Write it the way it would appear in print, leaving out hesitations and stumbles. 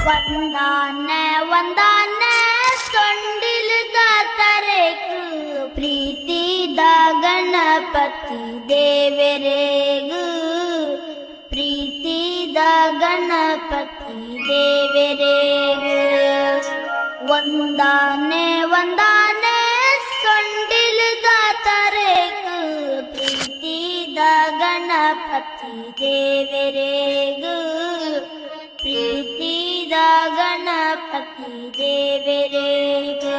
ವಂದಾನೆ ವಂದಾನೆ ಸೊಂಡಿಲದ ತರೆಕು ಪ್ರೀತಿದ Ganapati ದೇವರೆಗು ಪ್ರೀತಿದ Ganapati ದೇವರೆಗು ವಂದಾನೆ ವಂದಾನೆ ಸೊಂಡಿಲದ ತರೆಕು ಪ್ರೀತಿದ Ganapati ದೇವರೆಗು ಪ್ರೀತಿದ Ganapati ದೇವರೆಗು